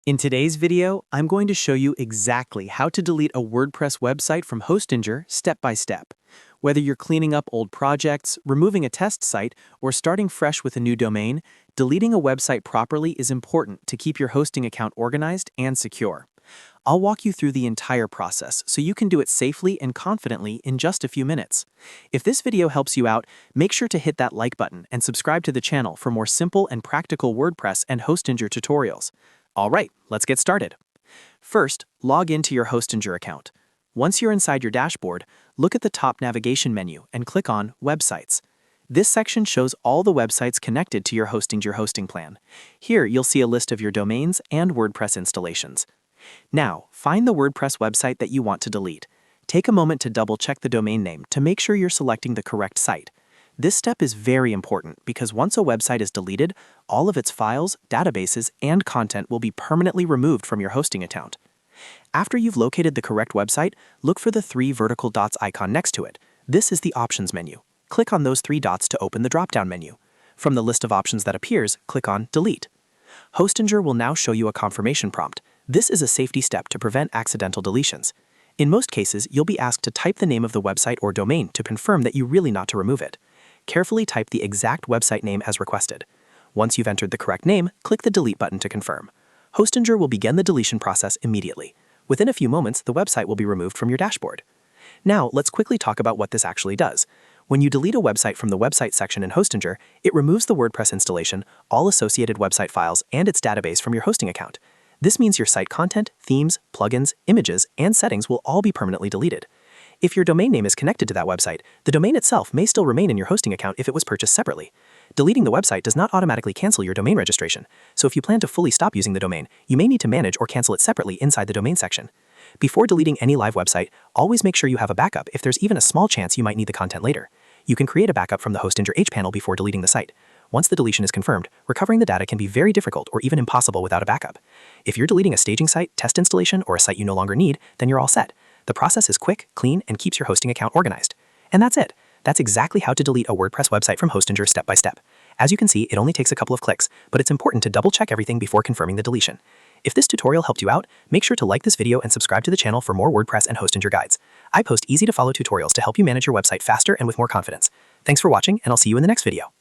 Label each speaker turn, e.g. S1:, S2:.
S1: In today's video, I'm going to show you exactly how to delete a WordPress website from Hostinger step by step. Whether you're cleaning up old projects, removing a test site, or starting fresh with a new domain, deleting a website properly is important to keep your hosting account organized and secure. I'll walk you through the entire process so you can do it safely and confidently in just a few minutes. If this video helps you out, make sure to hit that like button and subscribe to the channel for more simple and practical WordPress and Hostinger tutorials. All right, let's get started. First, log into your Hostinger account. Once you're inside your dashboard, look at the top navigation menu and click on Websites. This section shows all the websites connected to your Hostinger hosting plan. Here, you'll see a list of your domains and WordPress installations. Now, find the WordPress website that you want to delete. Take a moment to double-check the domain name to make sure you're selecting the correct site. This step is very important because once a website is deleted, all of its files, databases, and content will be permanently removed from your hosting account. After you've located the correct website, look for the 3 vertical dots icon next to it. This is the Options menu. Click on those 3 dots to open the drop-down menu. From the list of options that appears, click on Delete. Hostinger will now show you a confirmation prompt. This is a safety step to prevent accidental deletions. In most cases, you'll be asked to type the name of the website or domain to confirm that you really want to remove it. Carefully type the exact website name as requested. Once you've entered the correct name, click the Delete button to confirm. Hostinger will begin the deletion process immediately. Within a few moments, the website will be removed from your dashboard. Now, let's quickly talk about what this actually does. When you delete a website from the Website section in Hostinger, it removes the WordPress installation, all associated website files, and its database from your hosting account. This means your site content, themes, plugins, images, and settings will all be permanently deleted. If your domain name is connected to that website, the domain itself may still remain in your hosting account if it was purchased separately. Deleting the website does not automatically cancel your domain registration, so if you plan to fully stop using the domain, you may need to manage or cancel it separately inside the domain section. Before deleting any live website, always make sure you have a backup if there's even a small chance you might need the content later. You can create a backup from the Hostinger H panel before deleting the site. Once the deletion is confirmed, recovering the data can be very difficult or even impossible without a backup. If you're deleting a staging site, test installation, or a site you no longer need, then you're all set. The process is quick, clean, and keeps your hosting account organized. And that's it. That's exactly how to delete a WordPress website from Hostinger step by step. As you can see, it only takes a couple of clicks, but it's important to double-check everything before confirming the deletion. If this tutorial helped you out, make sure to like this video and subscribe to the channel for more WordPress and Hostinger guides. I post easy-to-follow tutorials to help you manage your website faster and with more confidence. Thanks for watching, and I'll see you in the next video.